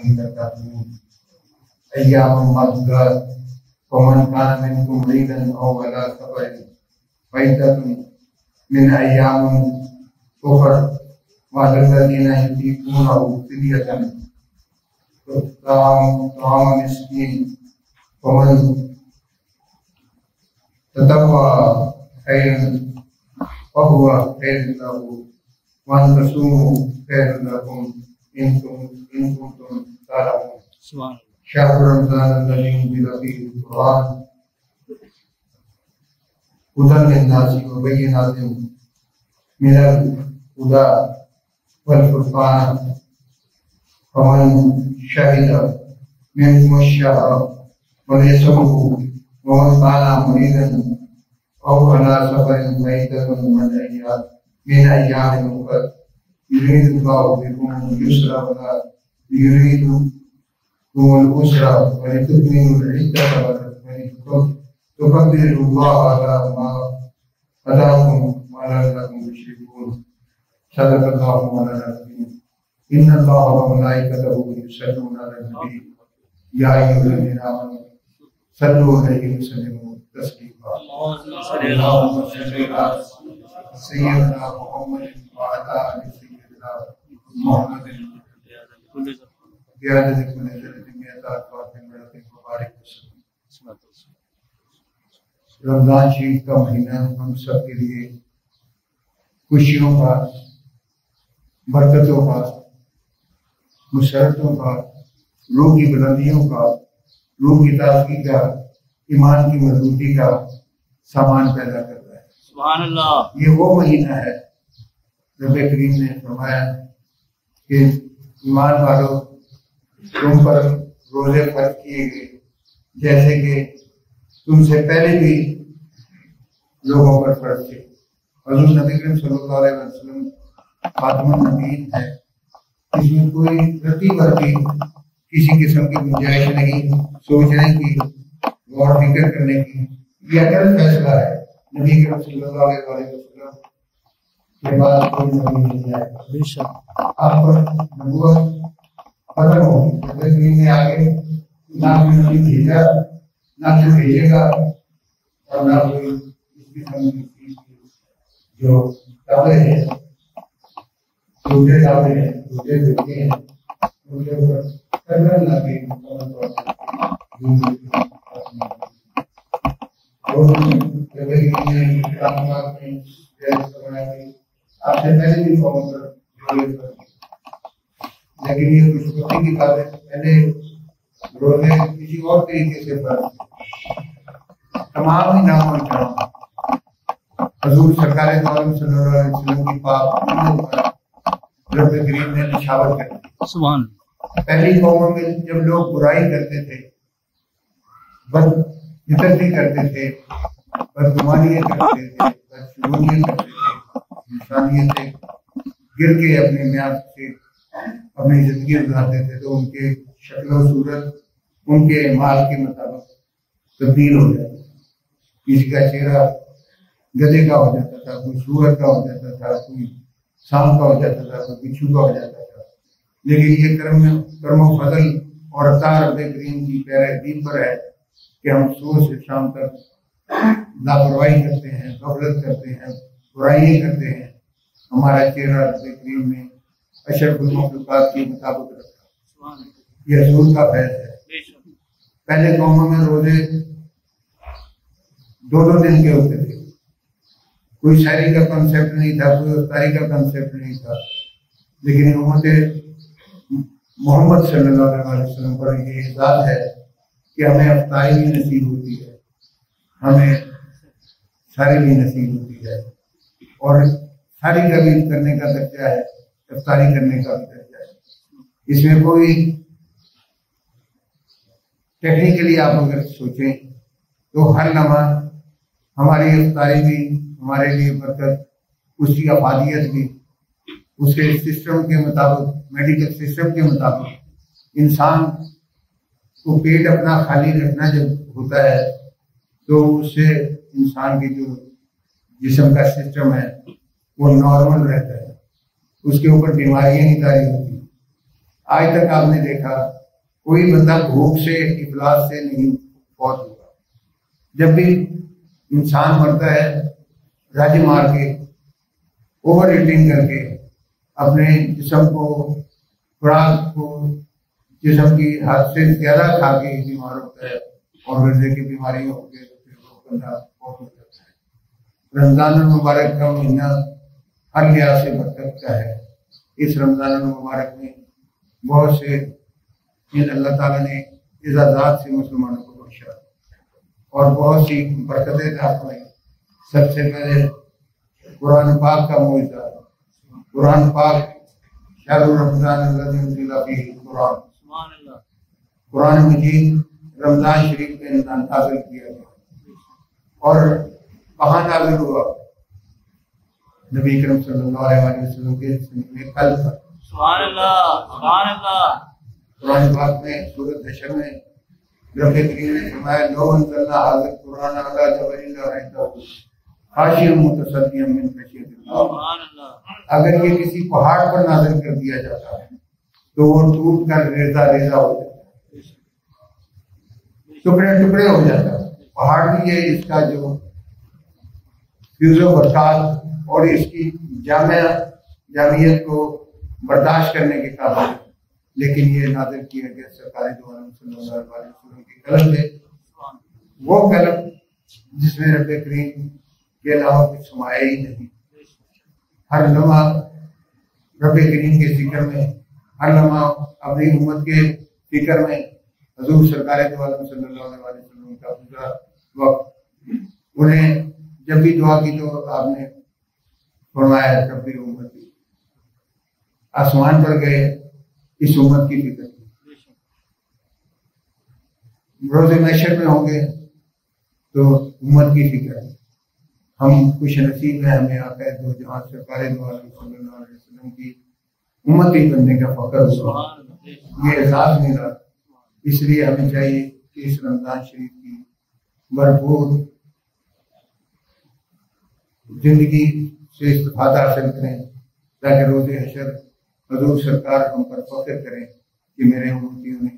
تتقون أياما معدودات ومن كان منكم مريضا أو على سفر فعدة من أيام أخر وعلى الذين يطيقونه فدية طعام مسكين ومن تطوع خيرا فهو خير له وأن تصوموا خير لكم إن كنتم تعلمون. شهر رمضان الذي أنزل فيه القرآن هدى للناس وبينات من الهدى والفرقان فمن شهد منكم الشهر فليصمه ومن كان مريضا أو على سفر فعدة من أيام أخر يريد الله بكم اليسر ولا يريد بكم العسر ولتكملوا العدة ولتكبروا الله على ما هداكم ولعلكم تشركون. صدق الله مولانا العظيم. إن الله وملائكته يصلون على النبي يا أيها الذين آمنوا صلوا عليه وسلموا تسليما. اللهم صل على سيدنا محمد وعلى آل سيدنا محمد بيادة كل ذرة مئات فاطمة مبارك وسلم. رمضان شریف کا مہینہ ہم سب کے لیے خوشیوں کا، برکتوں کا، مسرتوں کا، روح کی بلندیوں کا، روح کی تازگی کا، ایمان کی مضبوطی کا سامان پیدا کرتا ہے. سبحان اللہ. یہ وہ مہینہ ہے رب کریم نے فرمایا کہ ایمان والو تم پر روزے فرض کیے گئے جیسے کہ تم سے پہلے بھی لوگوں پر فرض تھے. حضور نبی کریم صلی اللہ علیہ وسلم خاتم النبیین ہے، اس میں کوئی رتی برتی کسی قسم کی گنجائش نہیں سوچنے کی، غور فکر کرنے کی. یہ اٹل فیصلہ ہے. نبی کریم صلی اللہ علیہ وسلم کے بعد کوئی نبی نہیں آئے گا. بے شک آپ پر نبوت ختم ہوگی. نبی کریم نے آگے نہ کوئی نبی بھیجا، نہ کوئی بھیجے گا، اور نہ کوئی اس قسم کی جو دعوے ہیں، جھوٹے دعوے ہیں، جھوٹے بیٹے ہیں، ان کے اوپر قدر نہ کی مکمل طور پر آپ سے پہلے بھی قوم پر روزے پر، لیکن یہ خوش بختی کی بات ہے پہلے روزے کسی اور طریقے سے پر تمام ہی نام و کرام حضور سرکار دو عالم صلی اللہ علیہ وسلم کی پاک رب کریم نے نشاور کر دی. سبحان. پہلی قوموں میں جب لوگ برائی کرتے تھے، بدعتیں کرتے تھے، بدگمانیاں کرتے تھے، بدشگونیاں کرتے تھے، انسانیتیں گر کے اپنے میاد سے اپنی زندگی گزارتے تھے، تو ان کے شکل و صورت ان کے مال کے مطابق تبدیل ہو جاتا تھا. کسی کا چہرہ گدھے کا ہو جاتا تھا، کوئی سور کا ہو جاتا تھا، کوئی سانپ کا ہو جاتا تھا، کوئی بچھو کا ہو جاتا تھا. لیکن یہ کرم و فضل اور عطا رب کریم کی پیروی پر ہے کہ ہم صبح سے شام تک لاپرواہی کرتے ہیں، غفلت کرتے ہیں، برائیاں کرتے ہیں. ہمارا چہرہ رب کریم نے اشرف المخلوقات کے مطابق رکھا. یہ حضور کا فیض ہے. پہلے قوموں میں روزے 2 دن کے ہوتے تھے. کوئی شاعری کا کنسیپٹ نہیں تھا، کوئی افطاری کا کنسیپٹ نہیں تھا. لیکن امت محمد صلی اللہ علیہ وسلم پر یہ احساس ہے کہ ہمیں افطاری بھی نصیب ہوتی ہے، ہمیں ساری بھی نصیب ہوتی ہے، اور ساری کا بھی کرنے کا درجہ ہے، افطاری کرنے کا بھی درجہ ہے. اس میں کوئی ٹیکنیکلی آپ اگر سوچیں تو ہر لمحہ ہماری افطاری بھی ہمارے لیے برکت، اس کی افادیت بھی، اس کے سسٹم کے مطابق، میڈیکل سسٹم کے مطابق. انسان کو پیٹ اپنا خالی رکھنا جب ہوتا ہے تو اس سے انسان کی جو جسم کا سسٹم ہے وہ نارمل رہتا ہے، اس کے اوپر بیماریاں نہیں طاری ہوتی. آج تک آپ نے دیکھا کوئی بندہ بھوک سے افلاس سے نہیں فوت ہوا. جب بھی انسان مرتا ہے رج مار کے اوور ایٹنگ کر کے اپنے جسم کو خوراک کو جسم کی حد سے زیادہ کھا کے بیمار ہوتا ہے اور گردے کی بیماری ہو کے بندہ فوت ہو جاتا ہے. رمضان المبارک کا مہینہ ہر لحاظ سے برکت کا ہے. اس رمضان المبارک میں بہت سے اللہ تعالیٰ نے اعزازات سے مسلمانوں کو بخشا اور بہت سی برکتیں عطا فرمائی. سب سے پہلے قرآن پاک کا معجزہ. قرآن پاک شہر رمضان الذی انزل فیہ القرآن، قرآن مجید رمضان شریف میں نازل کیا گیا. اور کہاں نازل ہوا؟ نبی کریم صلی اللہ علیہ وسلم کے زندگی میں کل تھا. سبحان اللہ سبحان اللہ. قرآن پاک میں سورۃ حشر میں رب کریم نے فرمایا لو انزلنا ھذا القرآن علی جبل لرأیتہ خاشعا متصدعا من خشیۃ اللہ. سبحان اللہ. اگر یہ کسی پہاڑ پر نازل کر دیا جاتا ہے تو وہ ٹوٹ کر ریزہ ریزہ ہو جاتا ہے، ٹکڑے ٹکڑے ہو جاتا ہے. پہاڑ بھی ہے اس کا جو فیوز و برکات اور اس کی جامعیت کو برداشت کرنے کے قابل ہے. لیکن یہ نازل کیا گیا سرکار دو عالم صلی اللہ علیہ وسلم کی قلم سے، وہ قلم جس میں رب کریم کے علاوہ کچھ سمایا ہی نہیں. ہر لمحہ رب کریم کے ذکر میں، ہر لمحہ اپنی امت کے فکر میں حضور سرکار دو عالم صلی اللہ علیہ وسلم کا پورا وقت. انہیں جب بھی دعا کی تو آپ نے فرمایا رب امتی. آسمان پر گئے اس امت کی فکر کی. روز محشر میں ہوں گے تو امت کی فکر ہے. ہم خوش نصیب ہیں، ہمیں آقا دو جہاں سرکار دو عالم صلی اللہ علیہ وسلم کی امتی بننے کا فخر ہوا، یہ احساس ملا. اس لیے ہمیں چاہیے کہ اس رمضان شریف کی بھرپور زندگی سے استفادہ حاصل کریں تاکہ روز حشر حضور سرکار ہم پر فخر کریں کہ میرے امتیوں نے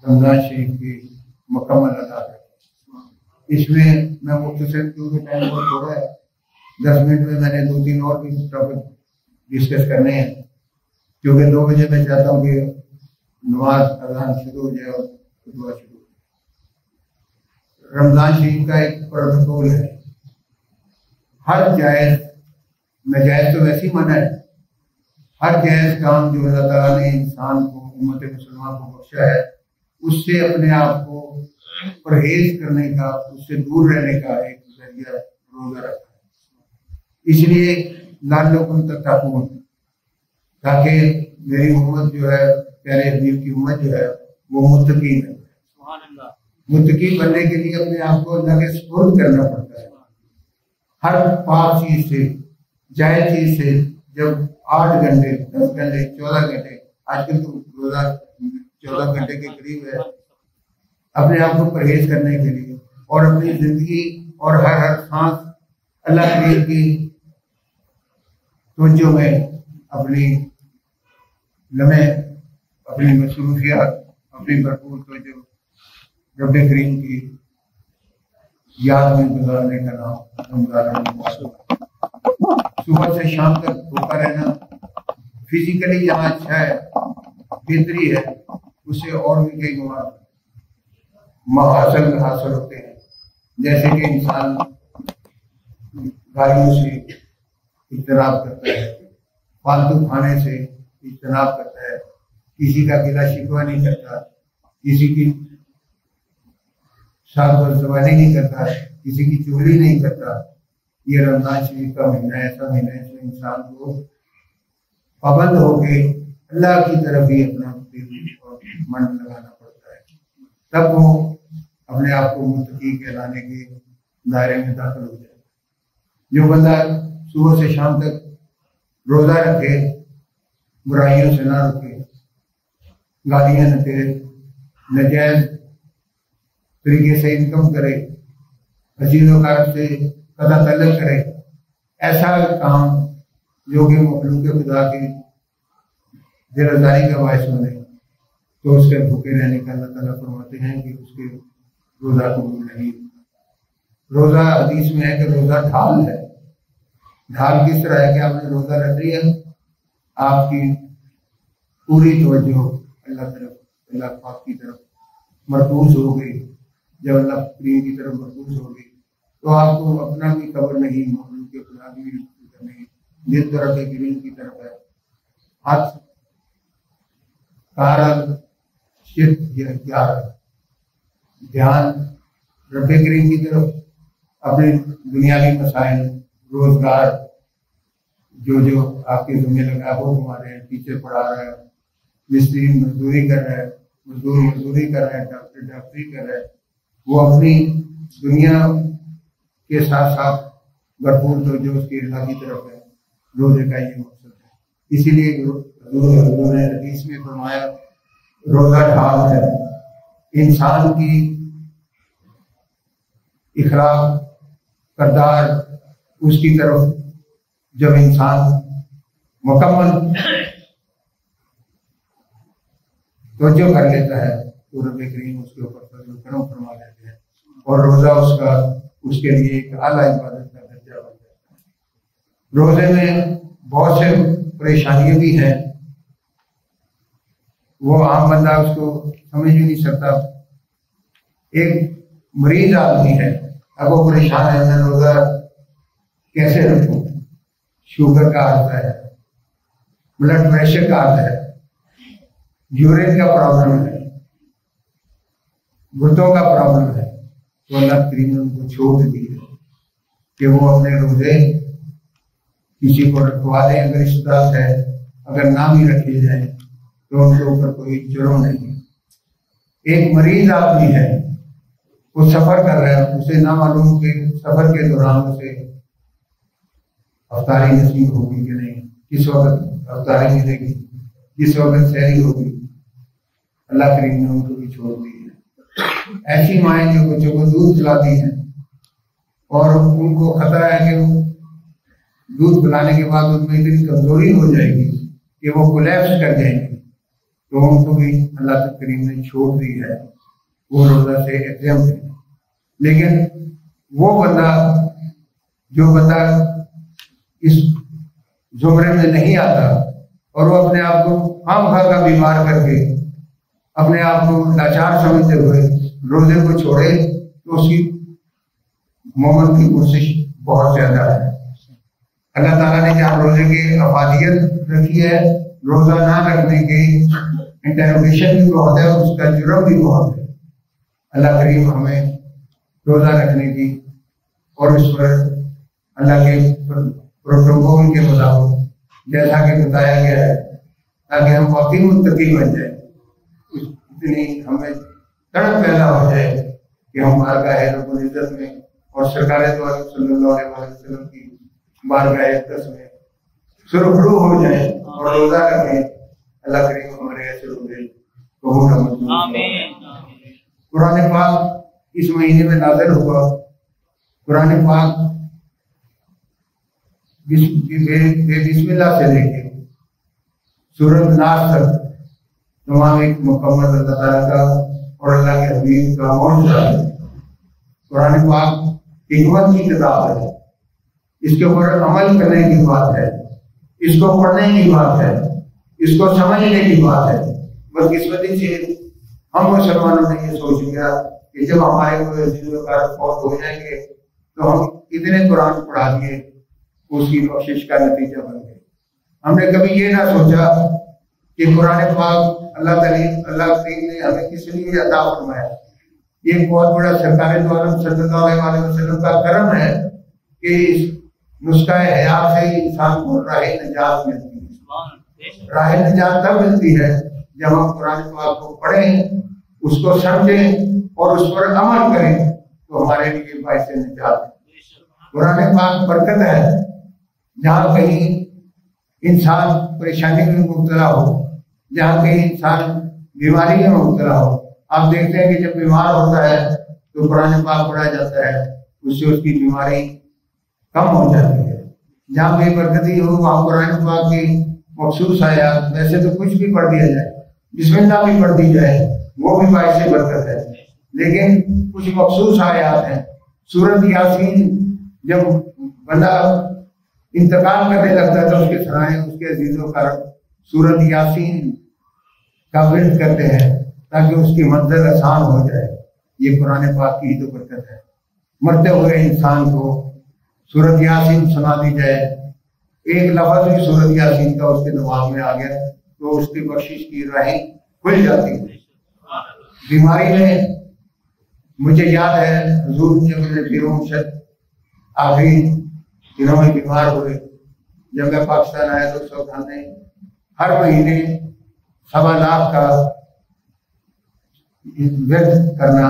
رمضان شریف کی مکمل ادا کر. اس میں میں مختصر کیونکہ ٹائم بہت تھوڑا ہے، 10 منٹ میں نے 2-3 اور بھی ٹاپک ڈسکس کرنے ہیں کیونکہ 2 بجے میں چاہتا ہوں کہ نماز اذان شروع ہو جائے اور دعا شروع ہو جائے. رمضان شریف کا ایک پروٹوکول ہے. ہر جائز، ناجائز تو ویسے ہی منع ہے، ہر جائز کام جو اللہ تعالیٰ نے انسان کو امت مسلمان کو بخشا ہے اس سے اپنے آپ کو پرہیز کرنے کا، اس سے دور رہنے کا ایک ذریعہ روزہ رکھا ہے. اس لیے لعلکم تتقون، تاکہ میری امت جو ہے، پیارے حبیب کی امت جو ہے وہ متقی بنے. متقی بننے کے لیے اپنے آپ کو اللہ کے سپرد کرنا پڑتا ہے. ہر پاک چیز سے، جائز چیز سے. جب 8 گھنٹے 10 گھنٹے 14 گھنٹے آج کل تو روزہ 14 گھنٹے کے قریب ہے، اپنے آپ کو پرہیز کرنے کے لیے اور اپنی زندگی اور ہر سانس اللہ کریم کی توجہ میں اپنی لمحے، اپنی مصروفیات، اپنی بھرپور توجہ رب کریم کی یاد میں گزارنے کا نام رمضان. صبح سے شام تک بھوکا رہنا فزیکلی جہاں اچھا ہے، بہتری ہے، اس سے اور بھی کئی محاصل حاصل ہوتے ہیں. جیسے کہ انسان گاڑیوں سے اجتناب کرتا ہے، فالتو کھانے سے اجتناب کرتا ہے، کسی کا گلا شکوہ نہیں کرتا، کسی کی ساتھ بدزبانی نہیں کرتا، کسی کی چغلی نہیں کرتا. یہ رمضان شریف کا مہینہ ایسا مہینہ ہے جو انسان کو پابند ہو کے اللہ کی طرف ہی اپنا من لگانا پڑتا ہے، تب وہ اپنے آپ کو متقی کہلانے کے دائرے میں داخل ہو جائے. جو بندہ صبح سے شام تک روزہ رکھے، برائیوں سے نہ رکے، گالیاں نہ دے، ناجائز طریقے سے انکم کرے، عزیز و کار سے قطع تعلق کرے، ایسا کام جو کہ مخلوق خدا کی دل آزاری کا باعث بنے تو اس کے بھوکے رہنے کا اللہ تعالیٰ فرماتے ہیں کہ اس کے روزہ قبول نہیں۔ روزہ حدیث میں ہے کہ روزہ ڈھال ہے۔ ڈھال کس طرح ہے کہ آپ نے روزہ رکھ لیا، آپ کی پوری توجہ اللہ پاک کی طرف مرکوز ہو گئی۔ جب اللہ کریم کی طرف مرکوز ہو گئی تو آپ کو اپنا بھی خبر نہیں، مخلوق کے خدا بھی فکر نہیں، جس طرح کے کریم کی طرف ہے ہاتھ کارا دھیان رب کریم کی طرف، اپنے دنیاوی مسائل، روزگار جو آپ کے ذمہ لگا وہ تمہارے ہیں، ٹیچر پڑھا رہا ہے، مستری مزدوری کر رہا ہے، مزدور مزدوری کر رہا ہے، ڈاکٹر ڈاکٹری کر رہا ہے، وہ اپنی دنیا کے ساتھ ساتھ بھرپور توجہ اس کی اللہ کی طرف ہے۔ روزے کا یہ مقصد ہے۔ اسی لیے حضور نے حدیث میں فرمایا روزہ ڈھال ہے۔ انسان کی اخلاق کردار اس کی طرف جب انسان مکمل توجہ کر لیتا ہے تو رب کریم اس کے اوپر فضل و کرم فرما دیتے ہیں، اور روزہ اس کے لیے ایک اعلیٰ عبادت کا درجہ بن جاتا ہے۔ روزے میں بہت سے پریشانیاں بھی ہیں، وہ عام بندہ اس کو سمجھ بھی نہیں سکتا۔ ایک مریض آدمی ہے، اب وہ پریشان ہے میں روزہ کیسے رکھوں، شوگر کا آتا ہے، بلڈ پریشر کا آتا ہے، یورین کا پرابلم ہے، گردوں کا پرابلم ہے، تو اللہ کریم نے ان کو چھوٹ دی ہے کہ وہ اپنے روزے کسی کو رکھوا دیں اگر استطاعت ہے، اگر نہ بھی رکھے جائیں تو ان کے اوپر کوئی جرم نہیں۔ ایک مریض آدمی ہے، وہ سفر کر رہا ہے، اسے نہ معلوم کہ سفر کے دوران اسے افطاری نصیب ہوگی کہ نہیں، کس وقت افطاری ملے گی، کس وقت سحری ہوگی، اللہ کریم نے ان کو بھی چھوڑ دی ہے۔ ایسی مائیں جو بچوں کو دودھ پلاتی ہیں اور ان کو خطرہ ہے کہ دودھ پلانے کے بعد ان میں اتنی کمزوری ہو جائے گی کہ وہ کولیپس کر جائیں گے، تو ان کو بھی اللہ کریم نے چھوڑ دی ہے، وہ روزہ سے ایگزمپٹ ہے۔ لیکن وہ بندہ جو بندہ اس زمرے میں نہیں آتا اور وہ اپنے آپ کو خام خواہ کا بیمار کر کے اپنے آپ کو لاچار سمجھتے ہوئے روزے کو چھوڑے تو اس کی مومن کی کوشش بہت زیادہ ہے۔ اللہ تعالیٰ نے جہاں روزے کی افادیت رکھی ہے، روزہ نہ رکھنے کی انٹروگیشن بھی بہت ہے، اس کا جرم بھی بہت ہے۔ اللہ کریم ہمیں روزہ رکھنے کی اور اس پر اللہ کے پروٹوکول کے مطابق جیسا کہ بتایا گیا ہے تاکہ ہم واقعی متقی بن جائیں، اتنی ہمیں تڑپ پیدا ہو جائے کہ ہم بارگاہ رب العزت میں اور سرکار دو عالم صلی اللہ علیہ وسلم کی بارگاہ اقدس میں سرخرو ہو جائیں اور روزہ رکھیں۔ اللہ کریم ہمارے ایسے روزے قبول و منظور فرمائے۔ قرآن پاک اس مہینے میں نازل ہوا۔ قرآن پاک بسم اللہ سے لے کے سورۃ ناس تک تمام ایک مکمل اللہ تعالیٰ کا اور اللہ کے حبیب کا معجزہ ہے۔ قرآن پاک حکمت کی کتاب ہے، اس کے اوپر عمل کرنے کی بات ہے، اس کو پڑھنے کی بات ہے، اس کو سمجھنے کی بات ہے۔ بدقسمتی سے ہم مسلمانوں نے یہ سوچ لیا کہ جب ہمارے کوئی عزیز و اقارب فوت ہو جائیں گے تو ہم اتنے قرآن پڑھا دیے، اس کی بخشش کا نتیجہ بن گئے۔ ہم نے کبھی یہ نہ سوچا کہ قرآن پاک اللہ کریم نے ہمیں کس لیے عطا فرمایا۔ یہ بہت بڑا سرکار دو عالم صلی اللہ علیہ وسلم کا کرم ہے کہ اس نسخہ حیات سے انسان کو راہ نجات ملتی ہے۔ راہ نجات تب ملتی ہے جب ہم قرآن پاک کو پڑھیں، اس کو سمجھیں اور اس پر عمل کریں تو ہمارے لیے باعث نجات ہے۔ قرآن پاک برکت ہے۔ جہاں کہیں انسان پریشانی میں مبتلا ہو، جہاں کہیں انسان بیماری میں مبتلا ہو، آپ دیکھتے ہیں کہ جب بیمار ہوتا ہے تو قرآن پاک پڑھا جاتا ہے، اس سے اس کی بیماری کم ہو جاتی ہے۔ جہاں بے برکتی ہو وہاں قرآن پاک کی مخصوص آیات، ویسے تو کچھ بھی پڑھ دیا جائے، بسم اللہ بھی پڑھ دی جائے وہ بھی باعث برکت ہے، لیکن کچھ مخصوص آیات ہیں۔ سورۃ یاسین جب بندہ انتقال کرنے لگتا ہے تو اس کے سرائے اس کے عزیز و کرم سورۃ یاسین کا ورد کرتے ہیں تاکہ اس کی منزل آسان ہو جائے۔ یہ قرآن پاک کی ہی تو برکت ہے۔ مرتے ہوئے انسان کو سورۃ یاسین سنا دی جائے، ایک لفظ بھی سورۃ یاسین کا اس کے دماغ میں آ گیا تو اس کی بخشش کی راہیں کھل جاتی ہیں۔ بیماری میں مجھے یاد ہے حضور کے اپنے پیروں مرشد آخری دنوں میں بیمار ہوئے، جب میں پاکستان آیا تو سوکھان نے ہر مہینے 1.25 لاکھ کا ورد کرنا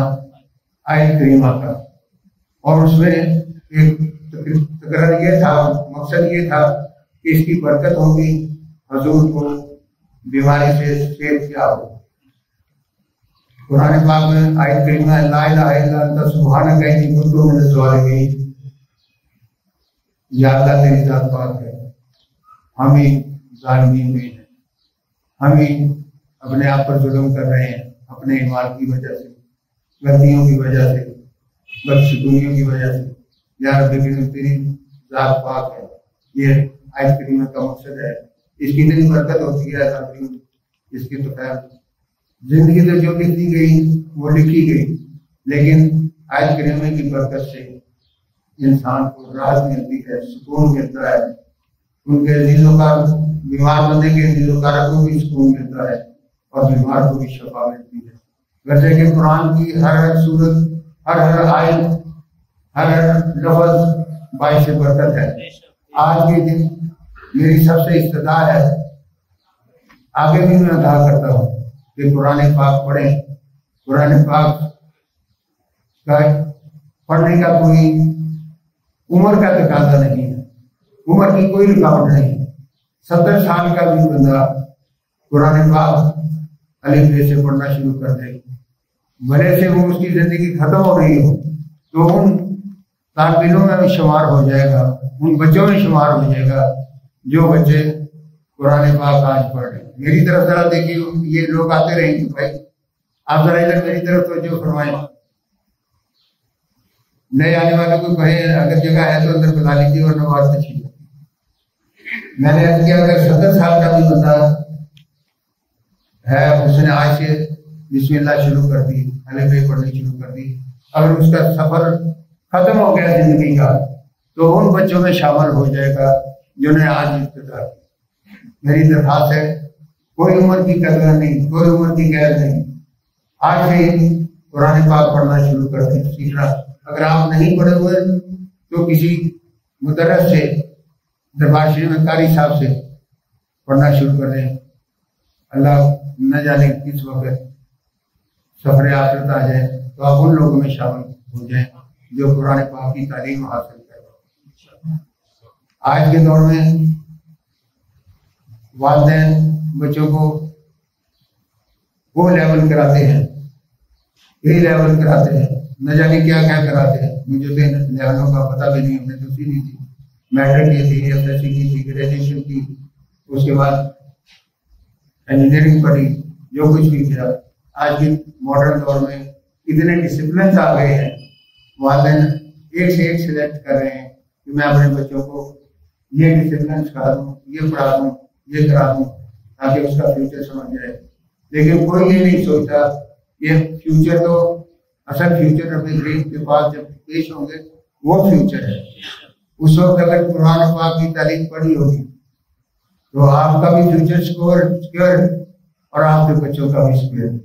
آیت کریمہ کا، اور اس میں ایک تقرر یہ تھا، مقصد یہ تھا کہ اس کی برکت ہوگی، حضور کو بیماری سے صحت کیا ہو۔ قرآن پاک میں آیت کریمہ لا الہ الا انت سبحانک انی کنت من الظالمین، یا اللہ تیری ذات پاک ہے، ہم ہی ظالمین میں ہیں، ہم ہی اپنے آپ پر ظلم کر رہے ہیں اپنے ایمان کی وجہ سے، غلطیوں کی وجہ سے، بدشگونیوں کی وجہ سے۔ یا رب کریم تیری ذات پاک ہے، یہ آیت کریمہ کا مقصد ہے۔ اس کی اتنی برکت ہوتی ہے اس کی تو خیر زندگی تو جو لکھی گئی وہ لکھی گئی، لیکن آیت کریمہ کی برکت سے انسان کو راحت ملتی ہے، سکون ملتا ہے، ان کے دلوں کا بیمار بندے کے دلوں کا کو بھی سکون ملتا ہے اور بیمار کو بھی شفا ملتی ہے۔ ویسے کہ قرآن کی ہر سورت، ہر آیت، ہر لفظ باعث برکت ہے۔ آج کے دن میری سب سے استدعا ہے، آگے بھی میں ادا کرتا ہوں کہ قرآن پاک پڑھیں۔ قرآن پاک کا پڑھنے کا کوئی عمر کا تقاضا نہیں ہے، عمر کی کوئی رکاوٹ نہیں ہے۔ 70 سال کا بھی بندہ قرآن پاک الف بے سے پڑھنا شروع کر دے، بھلے سے وہ اس کی زندگی ختم ہو رہی ہو تو ان طالب علموں میں شمار ہو جائے گا، ان بچوں میں شمار ہو جائے گا جو بچے قرآن پاک آج پڑھ رہے ہیں۔ میری طرف ذرا دیکھیے، یہ لوگ آتے رہیں گے، بھائی آپ ذرا ادھر میری طرف توجہ فرمائیں۔ نئے آنے والوں کو کہیں اگر جگہ ہے تو اندر بلا لیجیے ورنہ بات اچھی ہے۔ میں نے عرض کیا اگر 70 سال کا بھی بندہ ہے، اس نے آج سے بسم اللہ شروع کر دی، الف بے پڑھنی شروع کر دی، اگر اس کا سفر ختم ہو گیا زندگی کا تو ان بچوں میں شامل ہو جائے گا جنہوں نے آج ابتدا کی۔ میری درخواست ہے، کوئی عمر کی قدر نہیں، کوئی عمر کی قید نہیں، آج سے قرآن پاک پڑھنا شروع کر دیں، سیکھنا۔ اگر آپ نہیں پڑھے ہوئے تو کسی مدرس سے، دربار شریف میں قاری صاحب سے پڑھنا شروع کر دیں۔ اللہ نہ جانے کس وقت سفر آخرت آ جائے تو آپ ان لوگوں میں شامل ہو جائیں جو قرآن پاک کی تعلیم حاصل کریں۔ آج کے دور میں والدین بچوں کو وہ لیول کراتے ہیں، یہ لیول کراتے ہیں، نہ جانے کیا کیا کراتے ہیں، مجھے تو لیولوں کا پتہ بھی نہیں، ہم نے دوسری نہیں تھی، میٹرک کی تھی، ایف ایس سی کی تھی، گریجویشن کی، اس کے بعد انجینئرنگ پڑھی، جو کچھ بھی کیا۔ آج کے ماڈرن دور میں اتنے ڈسپلنس آ گئے ہیں، والدین ایک سے ایک سلیکٹ کر رہے ہیں کہ میں اپنے بچوں کو یہ ڈسپلن سکھا دوں، یہ پڑھا دوں، یہ کرا دوں تاکہ اس کا فیوچر سمجھ جائے۔ لیکن کوئی یہ نہیں سوچتا کہ فیوچر تو اصل فیوچر ربی کریم کے پاس جب پیش ہوں گے وہ فیوچر ہے۔ اس وقت اگر قرآن پاک کی تعلیم پڑھی ہوگی تو آپ کا بھی فیوچر سیکور ہے اور آپ کے بچوں کا بھی سیکور ہے۔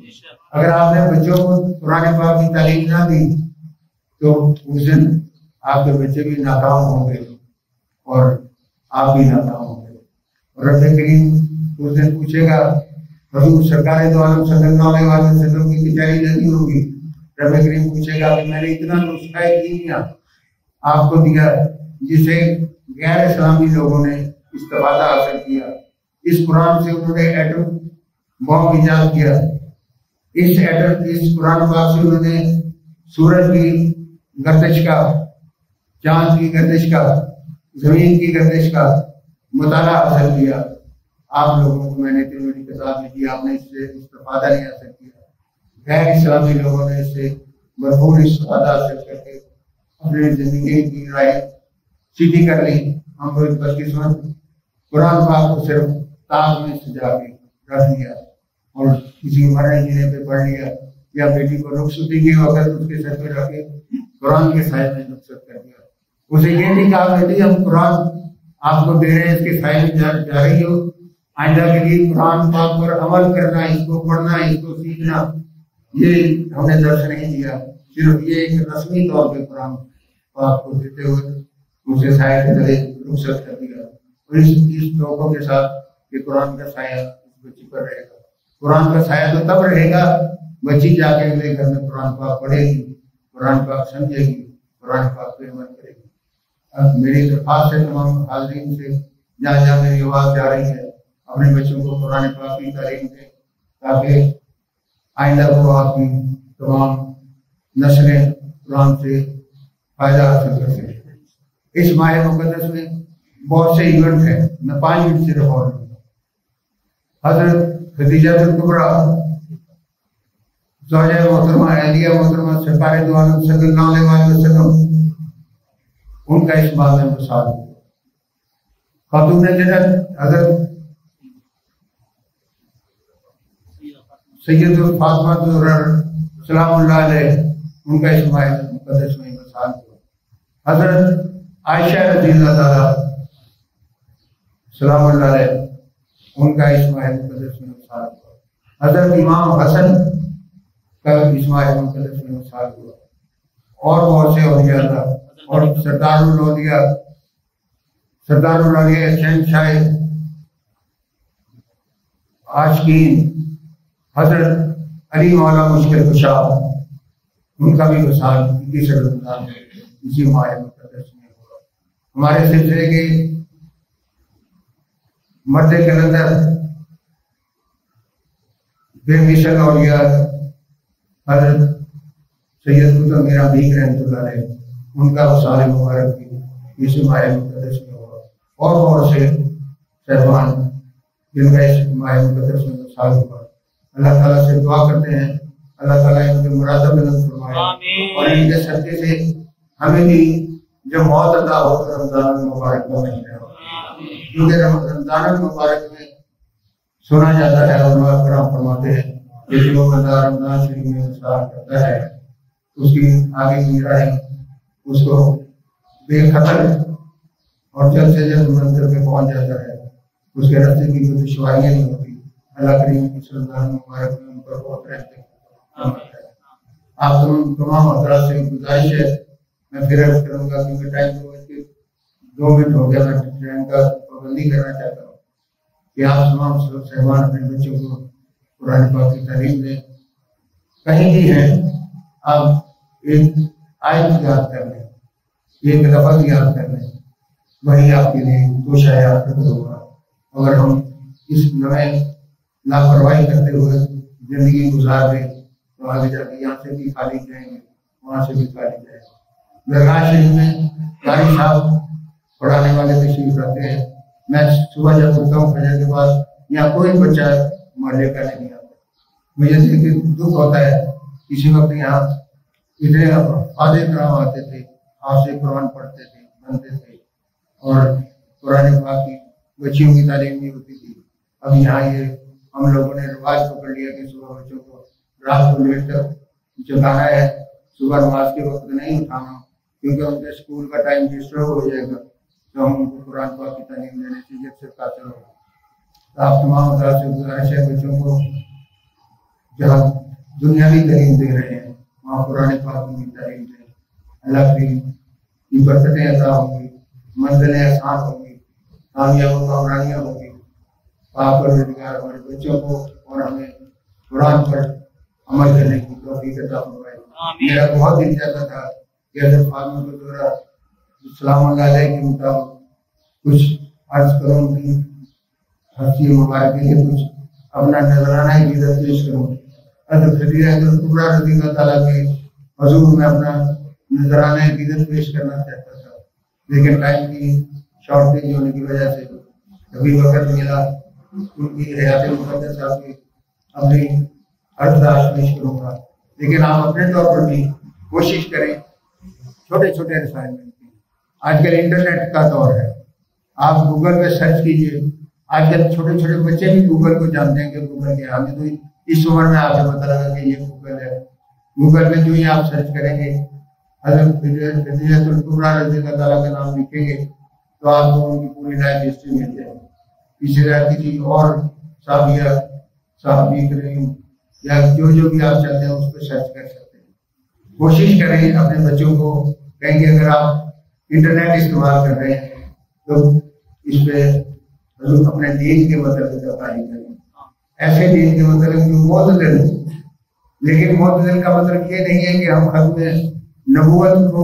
اگر آپ نے بچوں کو قرآن پاک کی تعلیم نہ دی تو اس دن آپ کے بچے بھی ناکام ہوں گے اور آپ بھی ناکام ہوں گے۔ اور رب کریم اس دن پوچھے گا، حضور سرکار دو عالم صلی اللہ علیہ وسلم کی کچہری لگی ہوگی، رب کریم پوچھے گا کہ میں نے اتنا نسخہ کیمیا آپ کو دیا جسے غیر اسلامی لوگوں نے استفادہ حاصل کیا، اس قرآن سے انہوں نے ایٹم بم ایجاد کیا، اس قرآن پاک سے انہوں نے سورج کی گردش کا، چاند کی گردش کا، زمین کی گردش کا مطالعہ حاصل کیا۔ آپ لوگوں کو میں نے تیروی کتاب میں دی، آپ نے اس سے استفادہ نہیں حاصل کیا، غیر اسلامی لوگوں نے اس سے بھرپور استفادہ حاصل کر کے اپنی زندگی کی رائے سیدھی کر لی۔ ہم کو بدقسمت قرآن پاک کو صرف تاج میں سجا کے رکھ لیا اور کسی مرنے جینے پہ پڑھ لیا، یا بیٹی کو رخصتی کی وقت اس کے سر پہ رکھ کے قرآن کے سائے میں رخصت کر دیا۔ اسے یہ نہیں کہا بیٹی ہم قرآن آپ کو دے رہے ہیں، اس کے سائے میں جا رہی ہو، آئندہ کے لیے قرآن پاک پر عمل کرنا، اس کو پڑھنا، اس کو سیکھنا، یہ ہم نے درس نہیں دیا، صرف یہ ایک رسمی طور پہ قرآن پاک کو دیتے ہوئے اسے سائے کے تلے رخصت کر دیا۔ اور اس توقع کے ساتھ کہ قرآن کا سایہ اس بچی پر رہے گا۔ قرآن کا سایہ تو تب رہے گا بچی جا کے اگلے گھر میں قرآن پاک پڑھے گی، قرآن پاک سمجھے گی، قرآن پاک پہ عمل کرے گی۔ اب میری درخواست ہے تمام حاضرین سے، جہاں جہاں میری آواز جا رہی ہے، اپنے بچوں کو قرآن پاک کی تعلیم دیں تاکہ آئندہ وہ آپ کی تمام نسلیں قرآن سے فائدہ حاصل کر سکیں۔ اس ماہ مقدس میں بہت سے ایونٹ ہیں، میں 5 منٹ صرف اور لوں گا۔ حضرت خدیجہ الکبریٰ زوجہ محترمہ اہلیہ محترمہ سرکار دو عالم صلی اللہ علیہ وسلم، ان کا اس ماہ میں وصال ہوا۔ خاتون جنت حضرت سید فاطمہ الزہرا سلام اللہ علیہ، ان کا اس ماہ مقدس میں وصال ہوا۔ حضرت عائشہ رضی اللہ تعالیٰ سلام اللہ علیہ، ان کا اس ماہ مقدس میں وصال ہوا۔ حضرت امام حسن کا اس ماہ مقدس میں وصال ہوا، اور بہت سے اولیاء اللہ، اور سردار الاولیاء شہنشاہ عاشقین حضرت علی مولا مشکل کشا، ان کا بھی وصال 21 رمضان میں اسی ماہ مقدس میں ہوا۔ ہمارے سلسلے کے مرد کلندر بے مثل اولیاء حضرت سید قطب میرا بھیک رحمۃ اللہ علیہ، ان کا وصال مبارک بھی اس ماہ مقدس میں ہوا، اور بہت سے صاحبان جن کا اس ماہ مقدس میں وصال ہوا۔ اللہ تعالیٰ سے دعا کرتے ہیں اللہ تعالیٰ ان کے مرادہ بلند فرمائے، اور ان کے صدقے سے ہمیں بھی جو موت عطا ہو رمضان المبارک کا مہینہ ہو، کیونکہ رمضان المبارک میں سنا جاتا ہے، علماء کرام فرماتے ہیں کہ جو بندہ رمضان شریف میں وصال کرتا ہے اس کی آگے کی راہیں اس کو بے خطر اور جلد سے جلد منزل پہ پہنچ جاتا ہے، اس کے راستے کی کوئی دشواریاں نہیں ہوتی۔ اللہ کریم کی رمضان مبارک میں ان پر بہت رہتے ہیں۔ آپ تمام حضرات سے گزارش ہے، میں پھر عرض کروں گا کیونکہ ٹائم 2 منٹ ہو گیا، میں ٹرین کا پابندی کرنا چاہتا ہوں کہ آپ تمام صاحبان اپنے بچوں کو قرآن پاک کی تعلیم دیں۔ کہیں بھی ہیں آپ ایک آیت یاد کر لیں، ایک لفظ یاد کر لیں، وہی آپ کے لیے 2 شایعات ہوگا۔ اگر ہم اس نئے لاپرواہی کرتے ہوئے زندگی گزار دیں تو آگے جا کے یہاں سے بھی خالی جائیں گے، وہاں سے بھی خالی جائیں گے۔ درگاہ شریف میں قاری صاحب پڑھانے والے تشریف رکھتے ہیں، میں صبح جب اٹھتا ہوں فجر کے بعد یہاں کوئی بچہ محلے کا نہیں آتا، مجھے دیکھ کے دکھ ہوتا ہے۔ کسی وقت یہاں اتنے فاضل کرام آتے تھے، آپ سے قرآن پڑھتے تھے، بنتے تھے، اور قرآن پاک کی بچیوں کی تعلیم بھی ہوتی تھی۔ اب یہاں یہ ہم لوگوں نے رواج پکڑ لیا کہ صبح بچوں کو رات کو لیٹ کر جگانا ہے، صبح نماز کے وقت نہیں اٹھانا، کیونکہ ان کے اسکول کا ٹائم ڈسٹرب ہو جائے گا، تو ہم ان کو قرآن پاک کی تعلیم دینے سے جب سے قاصر ہوگا۔ آپ تمام حضرات سے گزارش ہے بچوں کو جہاں دنیاوی تعلیم دے رہے ہیں وہاں قرآن پاک کی تعلیم دیں، اللہ کی برکتیں عطا ہوں گی، منزلیں آسان ہوں گی، کامیاب و کامرانیاں ہوں گی۔ آپ پروردگار ہمارے بچوں کو اور ہمیں قرآن پر عمل کرنے کی توفیق عطا فرمائے۔ میرا بہت دل چاہتا تھا کہ حضرت فاطمہ الزہرا سلام اللہ علیہ کے مطابق کچھ عرض کروں، ان کی ہستی مبارک کے لیے کچھ اپنا نذرانہ عقیدت پیش کروں۔ حضرت خدیجہ الکبریٰ رضی اللہ تعالیٰ کے حضور میں اپنا نذرانہ عقیدت پیش کرنا چاہتا تھا، لیکن ٹائم کی شارٹیج ہونے کی وجہ سے کبھی وقت ملا ان کی حیات مقدسہ کی اپنی عرضداشت پیش کروں گا، لیکن آپ اپنے طور پر بھی کوشش کریں چھوٹے چھوٹے رسائل میں. آج کل انٹرنیٹ کا دور ہے، آپ گوگل پہ سرچ کیجئے. آج کل چھوٹے چھوٹے بچے بھی گوگل کو جانتے ہیں کہ گوگل کیا. ہمیں تو اس عمر میں آپ سے پتہ لگا کہ یہ گوگل ہے. گوگل میں جو ہی آپ سرچ کریں گے حضرت خدیجۃ الکبریٰ رضی اللہ تعالیٰ کا نام لکھیں گے تو آپ کو ان کی پوری لائف ہسٹری مل جائے گی. اسی طرح کسی اور صحابیہ صحابی کریم یا جو بھی آپ چاہتے ہیں اس پہ سرچ کر سکتے ہیں. کوشش کریں اپنے بچوں کو کہیں کہ اگر آپ انٹرنیٹ استعمال کر رہے ہیں تو اس پہ اپنے دین کے مطلب آگاہی کریں. ایسے دین کے مطلب جو معتدل، لیکن معتدل کا مطلب یہ نہیں ہے کہ ہم ختم نبوت کو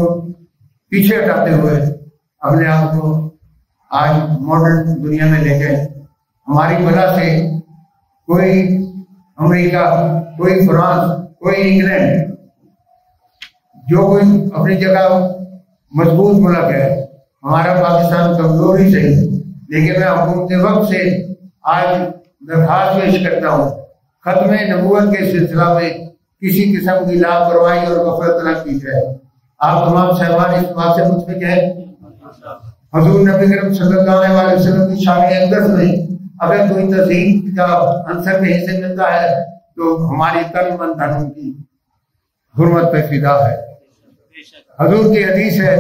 پیچھے ہٹاتے ہوئے اپنے آپ کو آج ماڈرن دنیا میں لے گئے. ہماری وجہ سے کوئی امریکہ، کوئی فرانس، کوئی انگلینڈ، جو کوئی اپنی جگہ مضبوط ملک ہے، ہمارا پاکستان کمزور ہی صحیح، لیکن میں حکومت وقت سے آج درخواست پیش کرتا ہوں ختم نبوت کے سلسلہ میں کسی قسم کی لاپرواہی اور غفلت نہ کی جائے. آپ تمام صاحبان اس بات سے متفق ہیں؟ حضور نبی کریم صلی اللہ علیہ وسلم کی شان اقدس میں اگر کوئی تزئین کا عنصر کہیں سے ملتا ہے تو ہماری تن من دھن کی حرمت پہ فدا ہے. حضور کی حدیث ہے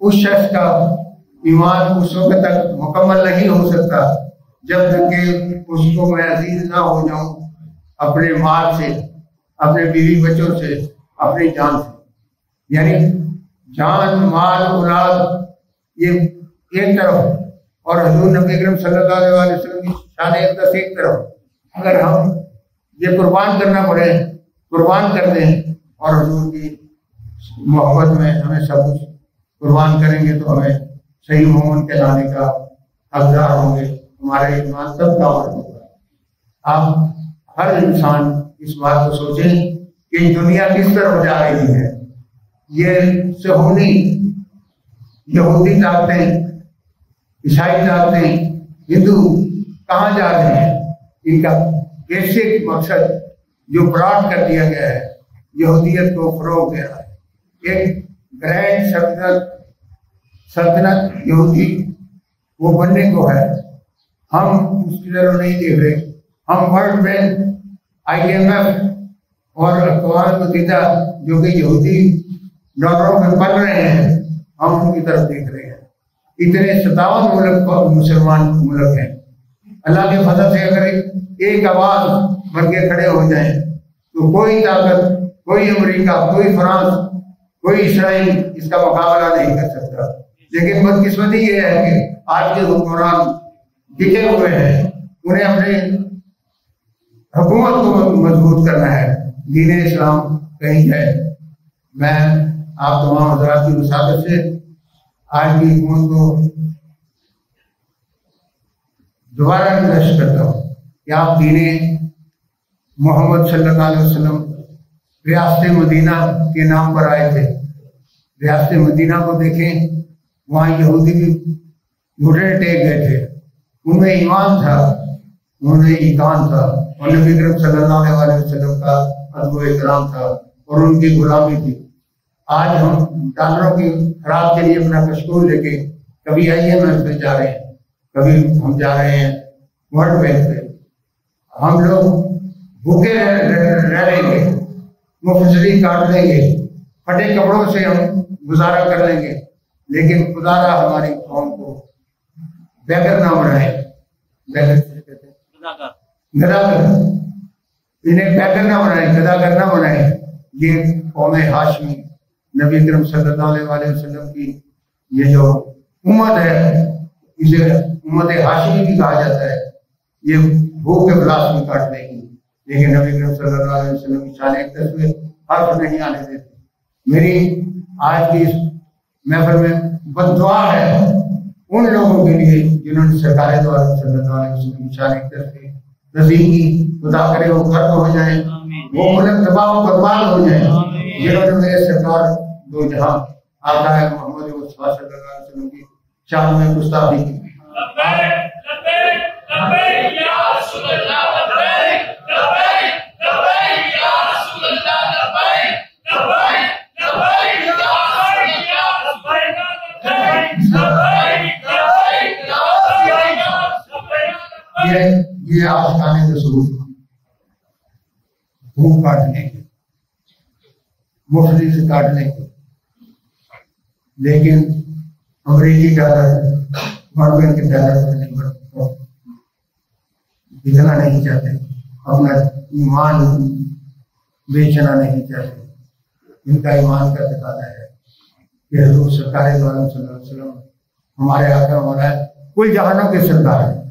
اس شخص کا ایمان اس وقت تک مکمل نہیں ہو سکتا جب تک کہ اس کو میں عزیز نہ ہو جاؤں اپنے مال سے، اپنے بیوی بچوں سے، اپنی جان سے. یعنی جان، مال، اولاد یہ ایک طرف اور حضور نبی کریم صلی اللہ علیہ وسلم کی شان اقدس ایک طرف. اگر ہم یہ قربان کرنا پڑے قربان کر دیں اور حضور کی محبت میں ہمیں سب کچھ قربان کریں گے تو ہمیں صحیح مومن کہلانے کا حقدار ہوں گے. ہمارا ایمان سب کا ہوگا. آپ ہر انسان اس بات کو سوچیں کہ دنیا کس طرف جا رہی ہے. یہ صہیونی یہودی طاقتیں، عیسائی طاقتیں، ہندو کہاں جا رہے ہیں؟ ان کا بیسک مقصد جو پلاٹ کر دیا گیا ہے یہودیت کو فروغ دینا ہے. ایک گرینڈ سلطنت یہودی وہ بننے کو ہے. ہم اس کی طرف نہیں دیکھ رہے. ہم ورلڈ بینک، IMF اور اقوام متحدہ جو کہ یہودی ڈالروں میں بن رہے ہیں ہم ان کی طرف دیکھ رہے ہیں. اتنے 57 ملک مسلمان ملک ہیں. اللہ کے فضل سے اگر ایک آواز بن کے کھڑے ہو جائیں تو کوئی طاقت، کوئی امریکہ، کوئی فرانس، کوئی اسرائیل اس کا مقابلہ نہیں کر سکتا. لیکن بدقسمتی یہ ہے کہ آج کے حکمران ٹکے ہوئے ہیں. انہیں اپنے حکومت کو مضبوط کرنا ہے. دین اسلام کہیں جائے. میں آپ تمام حضرات کی وساطت سے آج کی حکومت کو دوبارہ ریکویسٹ کرتا ہوں کہ آپ دین محمد صلی اللہ علیہ وسلم ریاست مدینہ کے نام پر آئے تھے. ریاست مدینہ کو دیکھیں، وہاں یہودی بھی گھٹنے ٹیک گئے تھے. ان میں ایمان تھا، ان میں ایمان تھا اور نبی کریم صلی اللہ علیہ وسلم کا ادب و احترام تھا اور ان کی غلامی تھی. آج ہم ڈالروں کی خراب کے لیے اپنا کشکول لے کے کبھی IMF پہ جا رہے ہیں، کبھی ہم جا رہے ہیں ورلڈ بینک پہ. ہم لوگ بھوکے رہ لیں گے، مفصلی کاٹ لیں گے، پھٹے کپڑوں سے ہم گزارا کر لیں گے، لیکن خدا را ہماری قوم کو بیگر نہ بنائے. گدا کر انہیں بیگر نہ بنائے، گدا کر نہ بنائے. یہ قوم ہاشمی نبی کریم صلی اللہ علیہ وسلم کی یہ جو امت ہے اسے امت ہاشمی بھی کہا جاتا ہے. یہ بھوک کے بلاس میں کاٹنے کی، لیکن نبی کریم صلی اللہ علیہ وسلم کی شان اقدس میں حرف نہیں آنے دیتے. میری آج کی اس محفل میں بد دعا ہے ان لوگوں کے لیے جنہوں نے سرکار دو عالم صلی اللہ علیہ وسلم کی شان اقدس سے تزئین کی. خدا کرے وہ غرق ہو جائیں، وہ ملک تباہ و برباد ہو جائیں جنہوں نے میرے سرکار دو جہاں آقا محمد مصطفیٰ صلی اللہ علیہ وسلم کی شان میں گستاخی کی. یہ آستانے کے ثبوت بھوک کاٹنے کے، مفتی سے کاٹنے کے، لیکن امریکی ڈالر گورنمنٹ کے ڈالر پر نہیں بڑھتا، بکنا نہیں چاہتے، اپنا ایمان بیچنا نہیں چاہتے. ان کا ایمان کا تقاضا ہے کہ حضور سرکار دو عالم صلی اللہ علیہ وسلم ہمارے آقا مولا کل جہانوں کے سردار ہیں.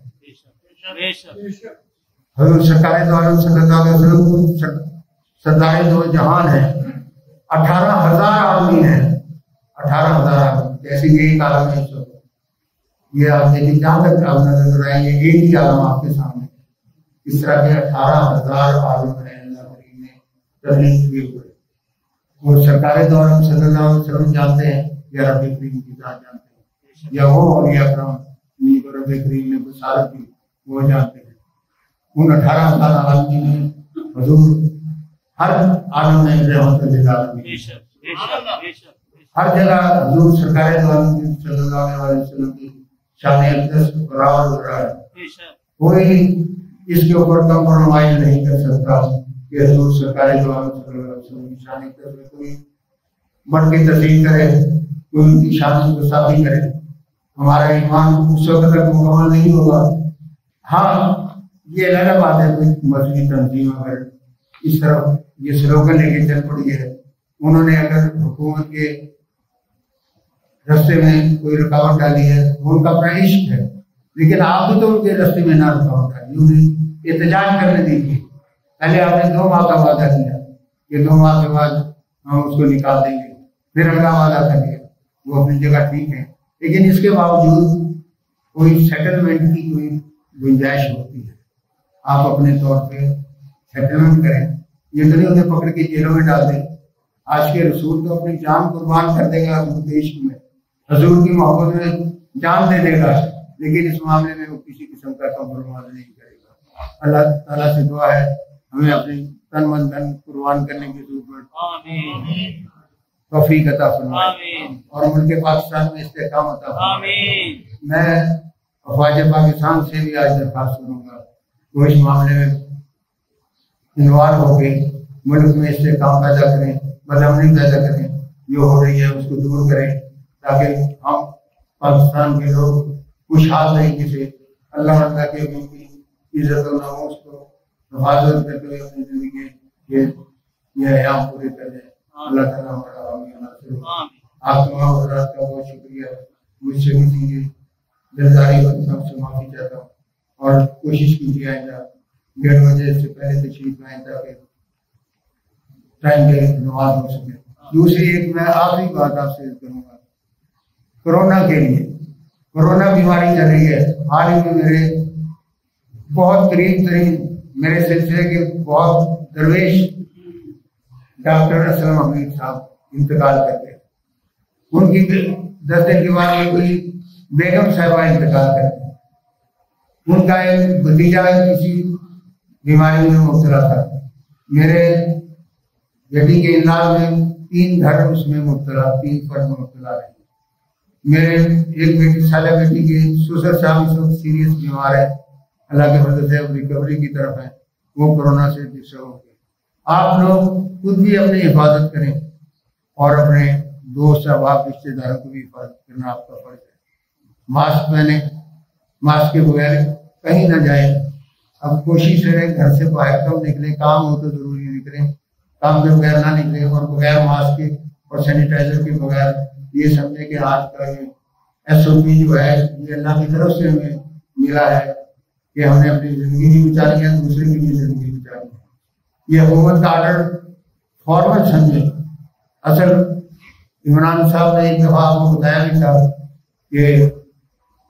حضور سرکار دو عالم صلی اللہ علیہ وسلم سردار دو جہان ہیں. 18,000 آدمی ہیں، 18,000 آدمی، جیسے یہ ایک عالم ہے. یہ آپ دیکھیں جہاں تک آپ نظر آئیں، یہ ایک ہی عالم آپ کے سامنے، اس طرح کے 18,000 عالم ہیں اللہ کریم نے تبلیغ کیے ہوئے. اور سرکار دو عالم صلی اللہ علیہ وسلم جانتے ہیں یا رب کریم کی ذات جانتے ہیں، یا وہ اولیاء کرام جن کو رب کریم نے بشارت دی وہ جانتے ہیں. ان 18,000 آدمی میں حضور ہر عالم میں رحمت للعالمین، ہر جگہ حضور سرکار دو عالم صلی اللہ علیہ وسلم کی شان اقدس برابر ہو رہا ہے. کوئی اس کے اوپر کمپرومائز نہیں کر سکتا کہ حضور سرکار دو عالم صلی اللہ علیہ وسلم کی شان اقدس میں کوئی بڑھ کے تسلیم کرے، کوئی ان کی شان کو ثابت کرے. ہمارا ایمان اس وقت تک مکمل نہیں ہوگا. ہاں یہ الگ بات ہے، کوئی مذہبی تنظیم اگر اس طرح یہ سلوگن لے کے چل پڑی ہے، انہوں نے اگر حکومت کے رستے میں کوئی رکاوٹ ڈالی ہے وہ ان کا اپنا عشق ہے، لیکن آپ بھی تو ان کے رستے میں نہ رکاوٹ ڈالی، انہیں احتجاج کرنے دیجیے. پہلے آپ نے 2 ماہ کا وعدہ کیا کہ 2 ماہ کے بعد ہم اس کو نکال دیں گے، پھر اگلا وعدہ کر لیا، وہ اپنی جگہ ٹھیک ہے، لیکن اس کے باوجود کوئی سیٹلمنٹ کی کوئی گنجائش ہوتی ہے. آپ اپنے طور پہ سیٹلمنٹ کریں، یہ تو نہیں انہیں پکڑ کے جیلوں میں ڈال دیں. آج کے رسول تو اپنی جان قربان کر دے گا حضور کے عشق میں، حضور کی محبت میں جان دے دے گا، لیکن اس معاملے میں وہ کسی قسم کا کمپرومائز نہیں کرے گا. اللہ تعالیٰ سے دعا ہے ہمیں اپنی تن من دھن قربان کرنے کی ضرورت توفیق عطا فرمائے اور ملک پاکستان میں استحکام عطا فرمائے. میں افواج پاکستان سے بھی آج درخواست کروں گا وہ اس معاملے میں انوالو ہو کے ملک میں استحکام پیدا کریں، بدامنی پیدا کریں، جو ہو رہی ہے اس کو دور کریں، تاکہ ہم پاکستان کے لوگ خوشحال طریقے سے اللہ تعالیٰ کے دین کی عزت و ناموس کو حفاظت کرتے ہوئے اپنی زندگی یہ ایام پورے کر دیں. اللہ تعالیٰ ہمارا آپ تمام حضرات کا بہت شکریہ. مجھ سے بھی دلداری سب سے معافی چاہتا ہوں اور کوشش کیجیے آئندہ 1:30 بجے سے پہلے تشریف لائیں تاکہ ٹائم پہ نماز ہو سکے. دوسری ایک میں آخری بات آپ سے کروں گا، کورونا کے لیے، کورونا بیماری چل رہی ہے. حال ہی میں میرے بہت قریب ترین میرے سلسلے کے بہت درویش ڈاکٹر اسلم حمید صاحب انتقال کر گئے. ان کی 10 دن کے بعد میں کوئی بیگم صاحبہ انتقال کر گئے. ان کا ایک بھتیجا کسی بیماری میں مبتلا تھا. میرے بیٹی کے علاج میں 3 گھر اس میں مبتلا، 3 فرد مبتلا رہے. میرے ایک بیٹی سالہ بیٹی کے سسر صاحب اس وقت سیریس بیمار ہے، اللہ کے فضل سے ریکوری کی طرف ہے، وہ کورونا سے ڈسٹرب ہو گئے. آپ لوگ خود بھی اپنی حفاظت کریں اور اپنے دوست احباب رشتے داروں کو بھی حفاظت کرنا آپ کا فرض ہے. ماسک پہنیں، ماسک کے بغیر کہیں نہ جائیں. اب کوشش کریں گھر سے باہر کم نکلیں، کام ہو تو ضروری نکلیں، کام کے بغیر نہ نکلیں. اور بغیر ماسک کے اور سینیٹائزر کے بغیر یہ سمجھے کہ آج کا یہ SOP جو ہے یہ اللہ کی طرف سے ہمیں ملا ہے کہ ہم نے اپنی زندگی بھی بچا لی ہے، دوسرے کی بھی زندگی بچا لی ہے. یہ حکومت کا آرڈر فارمل سمجھے. اصل عمران صاحب نے ایک دفعہ آپ کو بتایا بھی تھا کہ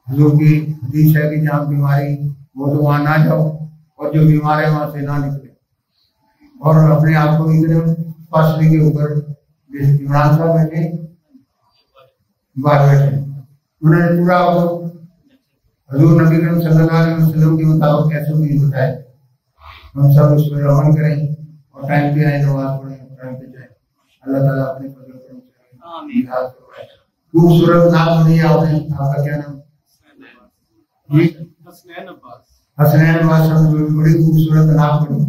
حضور کی حدیث ہے کہ جہاں بیماری وہ تو وہاں نہ جاؤ اور جو بیمار ہے وہاں سے نہ نکلے. اور اپنے آپ کو اتنے فاصلے کے اوپر عمران صاحب بیٹھے باہر بیٹھے، انہوں نے پورا حضور نبی کریم صلی اللہ علیہ وسلم کے مطابق ایسے بھی بتائے. ہم سب اس پر عمل کریں اور ٹائم پہ آئیں, نماز پڑھیں, ٹائم پہ جائیں. اللہ تعالیٰ اپنے فضل کرم سے خوبصورت نام بنی. آپ نے, آپ کا کیا نام؟ حسنین عباس صاحب نے بڑی خوبصورت نام بنی.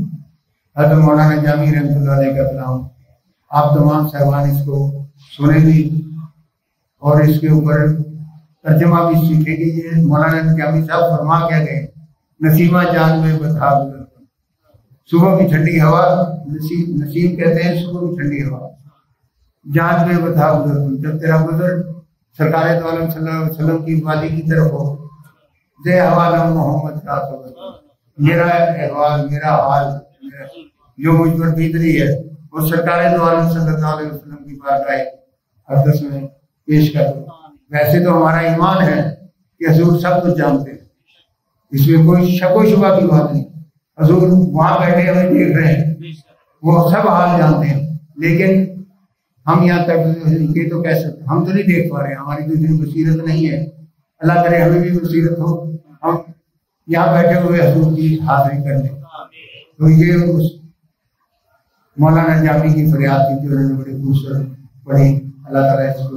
حضرت مولانا جامی رحمۃ اللہ علیہ کا کلام آپ تمام صاحبان اس کو سنیں گی اور اس کے اوپر ترجمہ بھی سیکھے گی. یہ مولانا جامی صاحب فرما کیا گئے, نسیمہ جان میں بتا گزر, صبح کی ٹھنڈی ہوا, نسیم کہتے ہیں صبح کی ٹھنڈی ہوا, جان میں بتا گزر, جب تیرا گزر سرکار دو عالم صلی اللہ علیہ وسلم کی وادی کی طرف ہو, دے حوالہ محمد کا خبر, میرا احوال, میرا حال جو مجھ پر بیت رہی ہے وہ سرکار دو عالم صلی اللہ علیہ وسلم کی بارگاہ اقدس میں پیش کر دو. ویسے تو ہمارا ایمان ہے کہ حضور سب کچھ جانتے ہیں, اس میں کوئی شک و شبہ کی بات نہیں. حضور وہاں بیٹھے ہمیں دیکھ رہے ہیں, وہ سب حال جانتے ہیں, لیکن ہم یہاں تک یہ تو کہہ سکتے, ہم تو نہیں دیکھ پا رہے, ہماری تو اتنی بصیرت نہیں ہے. اللہ کرے ہمیں بھی بصیرت ہو, ہم یہاں بیٹھے ہوئے حضور کی حاضری کر لیں. تو یہ اس مولانا جامی کی فریاد کی جو انہوں نے بڑی خوبصورت پڑھی. اللہ تعالیٰ اس کو